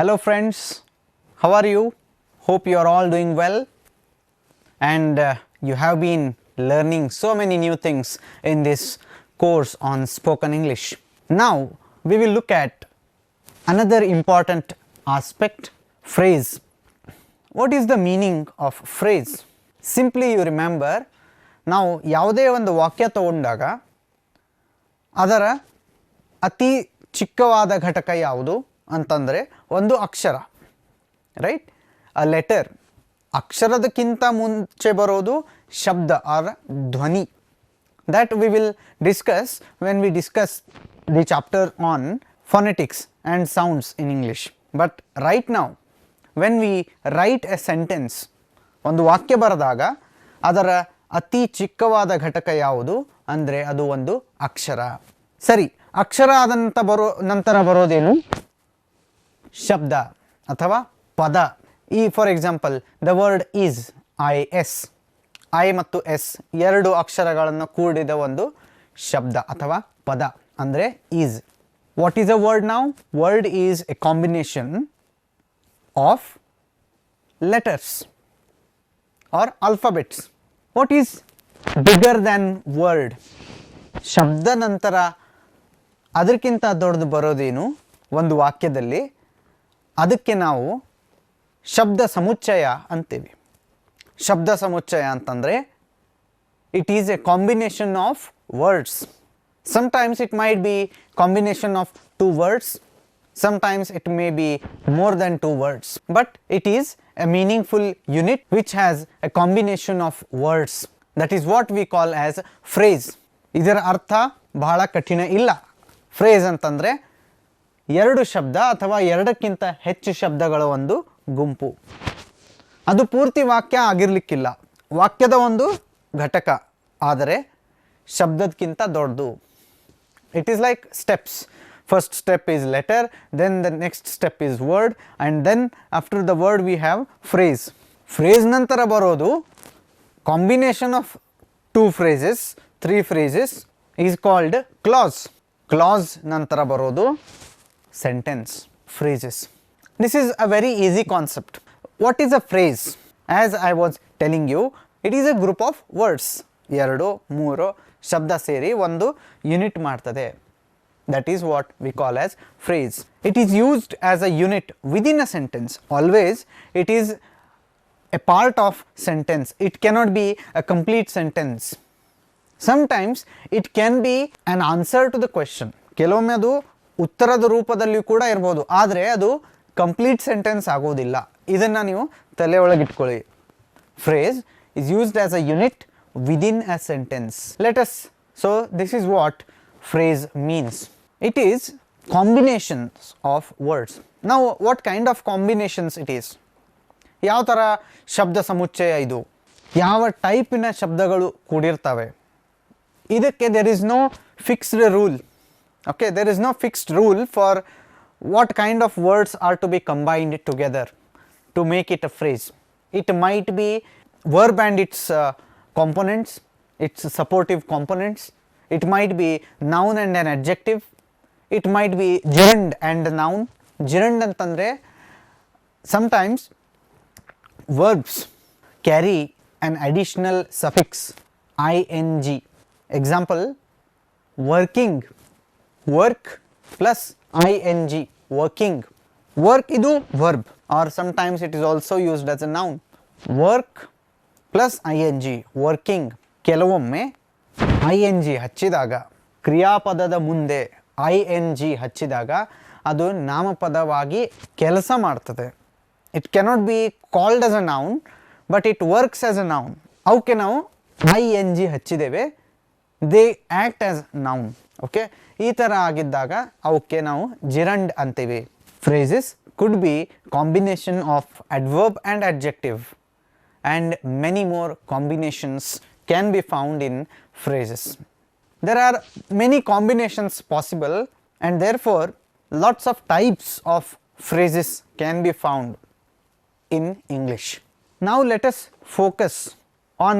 Hello friends, how are you? Hope you are all doing well and you have been learning so many new things in this course on spoken English. Now we will look at another important aspect, phrase. What is the meaning of phrase? Simply you remember, ನಾವು ಯಾವುದೇ ಒಂದು ವಾಕ್ಯ ತಗೊಂಡಾಗ ಅದರ ಅತಿ ಚಿಕ್ಕವಾದ ಘಟಕ ಯಾವುದು ಅಂತಂದರೆ ಒಂದು ಅಕ್ಷರ, ರೈಟ್? A letter. ಅಕ್ಷರದಕ್ಕಿಂತ ಮುಂಚೆ ಬರೋದು ಶಬ್ದ ಆರ್ ಧ್ವನಿ. that we will discuss when we discuss the chapter on phonetics and sounds in English. But right now when we write a sentence, ಒಂದು ವಾಕ್ಯ ಬರೆದಾಗ ಅದರ ಅತಿ ಚಿಕ್ಕವಾದ ಘಟಕ ಯಾವುದು ಅಂದರೆ ಅದು ಒಂದು ಅಕ್ಷರ. ಸರಿ, ಅಕ್ಷರ ಆದಂತ ನಂತರ ಬರೋದೇನು? ಶಬ್ದ ಅಥವಾ ಪದ. ಈ for example the word is, I ಮತ್ತು ಎಸ್ ಎರಡು ಅಕ್ಷರಗಳನ್ನು ಕೂಡಿದ ಒಂದು ಶಬ್ದ ಅಥವಾ ಪದ ಅಂದರೆ is. What is a word now? Word is A combination of letters are alphabets. What is bigger than word? ಶಬ್ದ ನಂತರ ಅದಕ್ಕಿಂತ ದೊಡ್ಡದು ಬರೋದೇನು ಒಂದು ವಾಕ್ಯದಲ್ಲಿ? ಅದಕ್ಕೆ ನಾವು ಶಬ್ದ ಸಮುಚ್ಚಯ ಅಂತೀವಿ. ಶಬ್ದ ಸಮುಚ್ಚಯ ಅಂತಂದರೆ it is A combination of words. Sometimes it might be combination of two words, sometimes it may be more than two words, but it is a meaningful unit which has a combination of words. That is what we call as phrase. ಇದರ ಅರ್ಥ ಬಹಳ ಕಠಿಣ ಇಲ್ಲ. Phrase ಅಂತಂದರೆ ಎರಡು ಶಬ್ದ ಅಥವಾ ಎರಡಕ್ಕಿಂತ ಹೆಚ್ಚು ಶಬ್ದಗಳ ಒಂದು ಗುಂಪು. ಅದು ಪೂರ್ತಿ ವಾಕ್ಯ ಆಗಿರಲಿಕ್ಕಿಲ್ಲ, ವಾಕ್ಯದ ಒಂದು ಘಟಕ, ಆದರೆ ಶಬ್ದಕ್ಕಿಂತ ದೊಡ್ಡದು. It is like steps. First step is letter, then the next step is word, and then after the word we have phrase. Phrase ನಂತರ ಬರೋದು combination of two phrases, three phrases is called clause. Clause ನಂತರ ಬರೋದು sentence, phrases. This is a very easy concept. What is a phrase? As I was telling you, it is a group of words. ಎರಡು ಮೂರು ಶಬ್ದ ಸೇರಿ ಒಂದು unit ಮಾಡ್ತದೆ. That is what we call as phrase. It is used as a unit within a sentence. Always it is a part of sentence. It cannot be a complete sentence. Sometimes it can be an answer to the question. ಕೆಲವೊಮ್ಮೆ ಅದು ಉತ್ತರದ ರೂಪದಲ್ಲಿ ಕೂಡ ಇರಬಹುದು, ಆದರೆ ಅದು complete sentence ಆಗೋದಿಲ್ಲ. ಇದನ್ನು ನೀವು ತಲೆಯೊಳಗೆ ಇಟ್ಕೊಳ್ಳಿ. Phrase is used as a unit within a sentence. So this is what phrase means. It is combinations of words. Now what kind of combinations it is? ಯಾವ ಥರ ಶಬ್ದ ಸಮುಚ್ಚಯ ಇದು? ಯಾವ ಟೈಪಿನ ಶಬ್ದಗಳು ಕೂಡಿರ್ತವೆ? ಇದಕ್ಕೆ there is no fixed rule. Okay, there is no fixed rule for what kind of words are to be combined together to make it a phrase. It might be verb and its components, its supportive components. It might be noun and an adjective. It might be gerund and noun. Gerund ಅಂತಂದರೆ sometimes verbs carry an additional suffix ing. Example, working, work plus ing, working. Work ಇದು verb, or sometimes it is also used as a noun. Work plus ing, working. ಕೆಲವೊಮ್ಮೆ ing ಹಚ್ಚಿದಾಗ, ಕ್ರಿಯಾಪದದ ಮುಂದೆ ing ಹಚ್ಚಿದಾಗ ಅದು ನಾಮಪದವಾಗಿ ಕೆಲಸ ಮಾಡ್ತದೆ. It cannot be called as a noun, but it works as a noun. ಅವಕ್ಕೆ ನಾವು ing ಹಚ್ಚಿದ್ದೇವೆ, they act as noun. Okay, ಈ ಥರ ಆಗಿದ್ದಾಗ ಅವಕ್ಕೆ ನಾವು ಜಿರಂಡ್ ಅಂತೀವಿ. Phrases could be combination of adverb and adjective, and many more combinations can be found in phrases. There are many combinations possible, and therefore lots of types of phrases can be found in English. Now let us focus on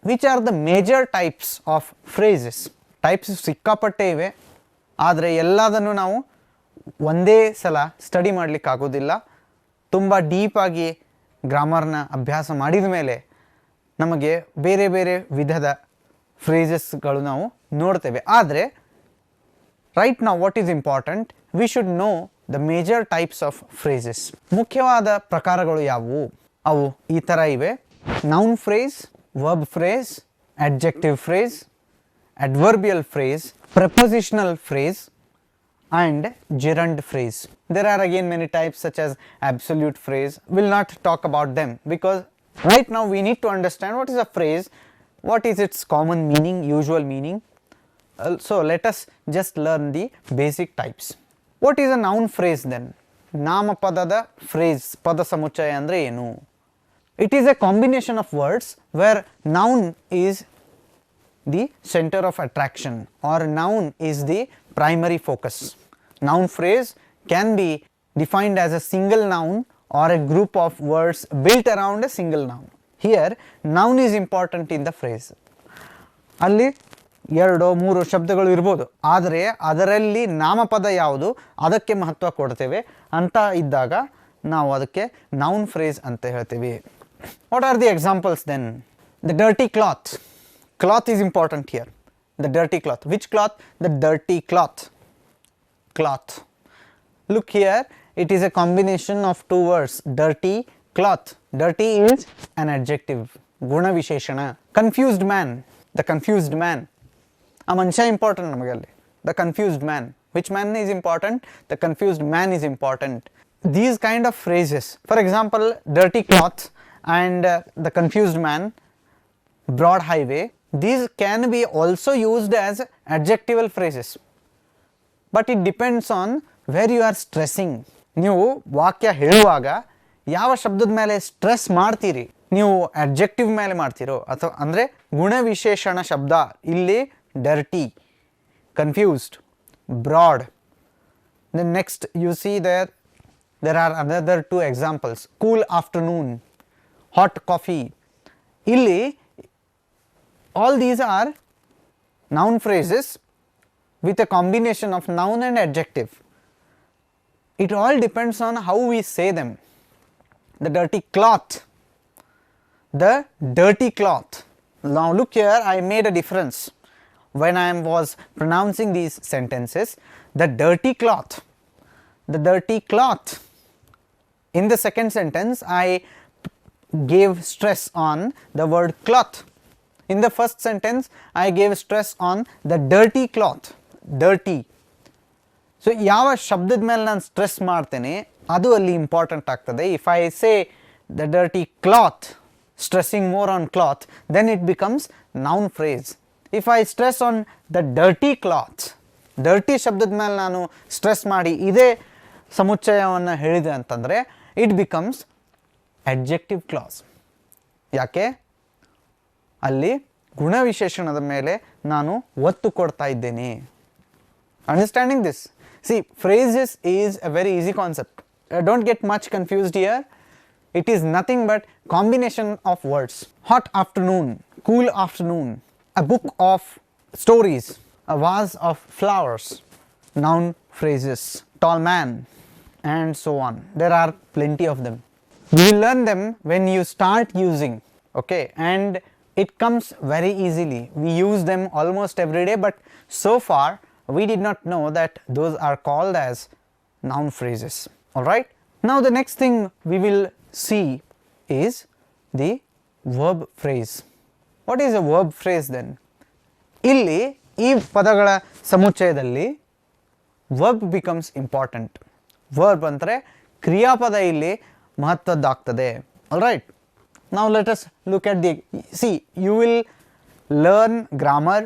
which are the major types of phrases. Types ಸಿಕ್ಕಾಪಟ್ಟೆ ಇವೆ, ಆದರೆ ಎಲ್ಲದನ್ನು ನಾವು ಒಂದೇ ಸಲ study ಮಾಡಲಿಕ್ಕೆ ಆಗೋದಿಲ್ಲ. ತುಂಬ ಡೀಪಾಗಿ ಗ್ರಾಮರ್ನ ಅಭ್ಯಾಸ ಮಾಡಿದ ಮೇಲೆ ನಮಗೆ ಬೇರೆ ಬೇರೆ ವಿಧದ ಫ್ರೇಸಸ್ಗಳು ನಾವು ನೋಡ್ತೇವೆ. ಆದರೆ right now what is important, we should know the major types of phrases. ಮುಖ್ಯವಾದ ಪ್ರಕಾರಗಳು ಯಾವುವು? ಅವು ಈ ಥರ ಇವೆ: noun phrase, verb phrase, adjective phrase, adverbial phrase, prepositional phrase and gerund phrase. There are again many types such as absolute phrase. We'll not talk about them because right now we need to understand what is a phrase, what is its common meaning, usual meaning. So let us just learn the basic types. What is a noun phrase then? Namapadada phrase, pada samuchaya andre enu? It is a combination of words where noun is the center of attraction or noun is the primary focus. Noun phrase can be defined as a single noun or a group of words built around a single noun. Here noun is important in the phrase. ಅಲ್ಲಿ ಎರಡು ಮೂರು ಶಬ್ದಗಳು ಇರ್ಬೋದು, ಆದರೆ ಅದರಲ್ಲಿ ನಾಮಪದ ಯಾವುದು ಅದಕ್ಕೆ ಮಹತ್ವ ಕೊಡ್ತೇವೆ ಅಂತ ಇದ್ದಾಗ ನಾವು ಅದಕ್ಕೆ ನೌನ್ ಫ್ರೇಸ್ ಅಂತ ಹೇಳ್ತೇವೆ. What are the examples then? The dirty cloth. Cloth is important here. The dirty cloth. Which cloth? The dirty cloth. Cloth. Look here, it is a combination of two words, dirty, cloth. Dirty is an adjective, guna visheshana. Confused man, the confused man. A mansha important namagalli. The confused man. Which man is important? The confused man is important. These kind of phrases, for example, dirty cloth and the confused man, broad highway, these can be also used as adjectival phrases, but it depends on where you are stressing. ನೀವು ವಾಕ್ಯ ಹೇಳುವಾಗ ಯಾವ ಶಬ್ದದ ಮೇಲೆ stress ಮಾಡ್ತೀರಿ, ನೀವು adjective ಮೇಲೆ ಮಾಡ್ತೀರೋ ಅಥವಾ ಅಂದರೆ ಗುಣವಿಶೇಷಣ ಶಬ್ದ. ಇಲ್ಲಿ dirty, confused, broad. Then next you see there are another two examples, cool afternoon, hot coffee. Illi all these are noun phrases with a combination of noun and adjective. It all depends on how we say them. The dirty cloth, the dirty cloth. Now look here, I made a difference when I was pronouncing these sentences. The dirty cloth, the dirty cloth. In the second sentence I gave stress on the word cloth. In the first sentence I gave stress on the dirty cloth, dirty. So ಯಾವ ಶಬ್ದದ ಮೇಲೆ ನಾನು stress ಮಾಡ್ತೇನೆ ಅದು ಅಲ್ಲಿ important ಆಗ್ತದೆ. If I say the dirty cloth, stressing more on cloth, then it becomes noun phrase. If I stress on the dirty cloth, dirty ಶಬ್ದದ ಮೇಲೆ ನಾನು ಸ್ಟ್ರೆಸ್ ಮಾಡಿ ಇದೇ ಸಮುಚ್ಚಯವನ್ನು ಹೇಳಿದೆ ಅಂತಂದರೆ it becomes adjective clause. ಯಾಕೆ? ಅಲ್ಲಿ ಗುಣವಿಶೇಷಣದ ಮೇಲೆ ನಾನು ಒತ್ತು ಕೊಡ್ತಾ ಇದ್ದೇನೆ. Understanding this? See, phrases is a very easy concept. Don't get much confused here. It is nothing but combination of words. Hot afternoon, cool afternoon, a book of stories, a vase of flowers, noun phrases, tall man, and so on. There are plenty of them. We will learn them when you start using, okay, and it comes very easily. We use them almost every day, but so far we did not know that those are called as noun phrases. Alright, now the next thing we will see is the verb phrase. What is a verb phrase then? Illi ee padagala samuchayadalli verb becomes important. Verb andre kriyapada illi mahatvadaagtade. Alright, now let us look at the, see, you will learn grammar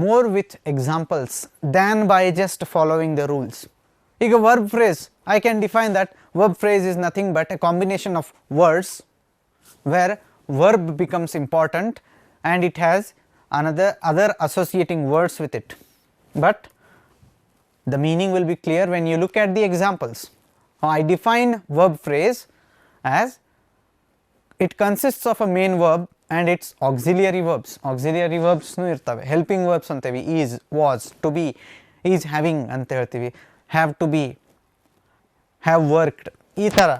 more with examples than by just following the rules. ಈಗ verb phrase, I can define that verb phrase is nothing but a combination of words where verb becomes important and it has other associating words with it, but the meaning will be clear when you look at the examples. I define verb phrase as it consists of a main verb and its auxiliary verbs. Auxiliary verbs nu irtave, helping verbs antevi, is, was, to be, is having anta ಹೇಳ್ತೀವಿ, have to be, have worked, ಈ ಥರ,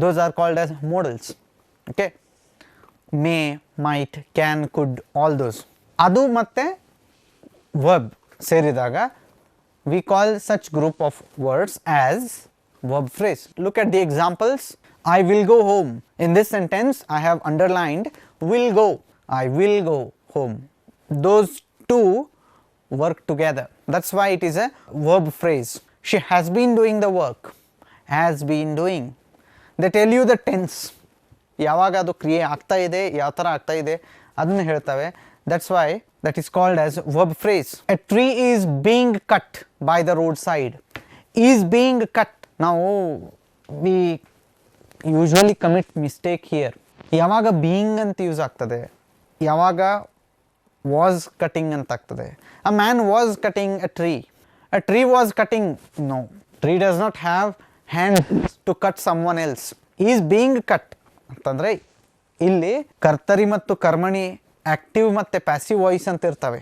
those are called as modals. Okay, may, might, can, could, all those. ಅದು ಮತ್ತೆ verb ಸೇರಿದಾಗ we call such group of words as verb phrase. Look at the examples. I will go home. In this sentence I have underlined will go. I will go home. Those two work together. That's why it is a verb phrase. She has been doing the work. Has been doing. They tell you the tense. ಯಾವಾಗ ಅದು ಕ್ರಿಯೆ ಆಗ್ತಾ ಇದೆ, ಯಾವ ಥರ ಆಗ್ತಾ ಇದೆ ಅದನ್ನು ಹೇಳ್ತವೆ. That's why that is called as verb phrase. A tree is being cut by the roadside. Is being cut. Now we usually commit mistake here. ಯಾವಾಗ being ಅಂತ ಯೂಸ್ ಆಗ್ತದೆ, ಯಾವಾಗ was cutting ಅಂತ ಆಗ್ತದೆ. A man was cutting a tree. A tree was cutting. No, tree does not have hands to cut someone else. He is being cut ಅಂತಂದರೆ ಇಲ್ಲಿ ಕರ್ತರಿ ಮತ್ತು ಕರ್ಮಣಿ ಆಕ್ಟಿವ್ ಮತ್ತು ಪ್ಯಾಸಿವ್ ವಾಯ್ಸ್ ಅಂತ ಇರ್ತವೆ.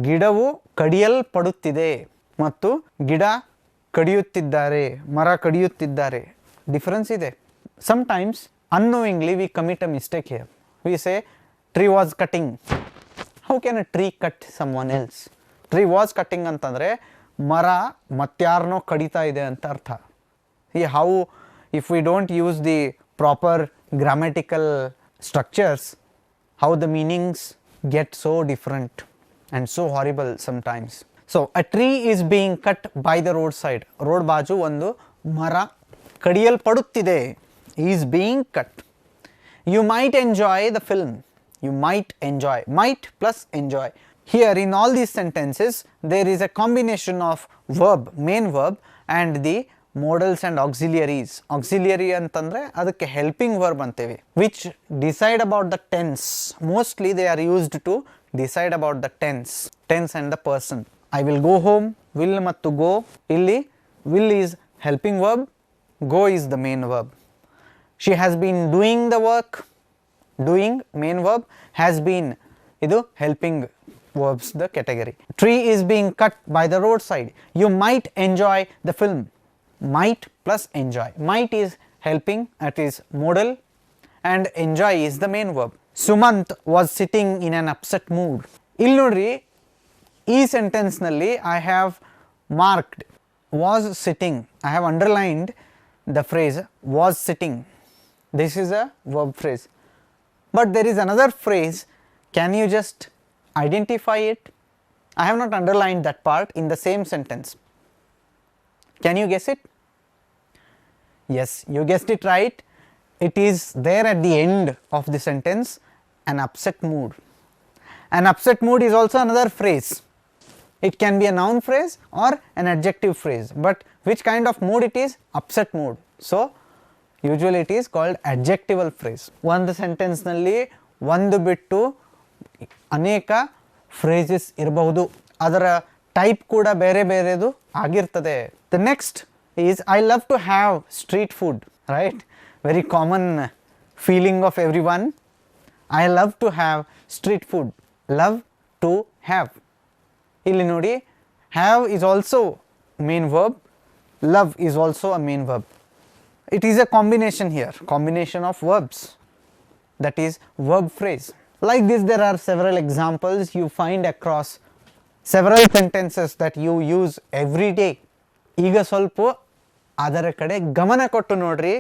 ಗಿಡವು ಕಡಿಯಲ್ಪಡುತ್ತಿದೆ ಮತ್ತು ಗಿಡ ಕಡಿಯುತ್ತಿದ್ದಾರೆ, ಮರ ಕಡಿಯುತ್ತಿದ್ದಾರೆ. ಡಿಫರೆನ್ಸ್ ಇದೆ. Sometimes unknowingly we commit a mistake here. We say tree was cutting. How can a tree cut someone else? Tree was cutting ಅಂತಂದರೆ ಮರ ಮತ್ಯಾರನೋ ಕಡಿತಾ ಇದೆ ಅಂತ ಅರ್ಥ. See how if we don't use the proper grammatical structures, how the meanings get so different and so horrible sometimes. So a tree is being cut by the roadside. Road ಬಾಜು ಒಂದು ಮರ ಕಡಿಯಲ್ಪಡುತ್ತಿದೆ. Is being cut. You might enjoy the film. You might enjoy. Might plus enjoy. Here in all these sentences there is a combination of verb, main verb, and the modals and auxiliaries. Auxiliary ಅಂತಂದರೆ ಅದಕ್ಕೆ helping verb ಅಂತೇವೆ, which decide about the tense. Mostly they are used to decide about the tense and the person. I will go home. Will ಮತ್ತು go. ಇಲ್ಲಿ will is helping verb, go is the main verb. She has been doing the work. Doing main verb, has been idu helping verbs the category. Tree is being cut by the roadside. You might enjoy the film. Might plus enjoy. Might is helping, that is modal, and enjoy is the main verb. Sumant was sitting in an upset mood. Illi nodri ee sentence nalli I have marked was sitting. I have underlined the phrase was sitting. This is a verb phrase. But there is another phrase. Can you just identify it? I have not underlined that part in the same sentence. Can you guess it? Yes, you guessed it right. It is there at the end of the sentence, an upset mood. An upset mood is also another phrase. It can be a noun phrase or an adjective phrase, but which kind of mood it is? Upset mood. So usually it is called adjectival phrase. ಒಂದು sentence ನಲ್ಲಿ ಒಂದು ಬಿಟ್ಟು ಅನೇಕ phrases ಇರಬಹುದು, ಅದರ type ಕೂಡ ಬೇರೆ ಬೇರೆದು ಆಗಿರ್ತದೆ. The next is I love to have street food, right? Very common feeling of everyone. I love to have street food. Love to have. ಇಲ್ಲಿ ನೋಡಿ, have is also main verb, love is also a main verb. It is a combination here, combination of verbs, that is verb phrase. Like this there are several examples you find across several sentences that you use every day. ಈಗ ಸ್ವಲ್ಪ ಅದರ ಕಡೆ ಗಮನ ಕೊಟ್ಟು ನೋಡ್ರಿ,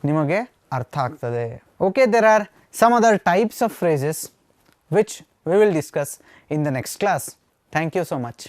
ನಿಮಗೆ ಅರ್ಥ ಆಗ್ತದೆ. Okay, there are some other types of phrases which we will discuss in the next class. Thank you so much.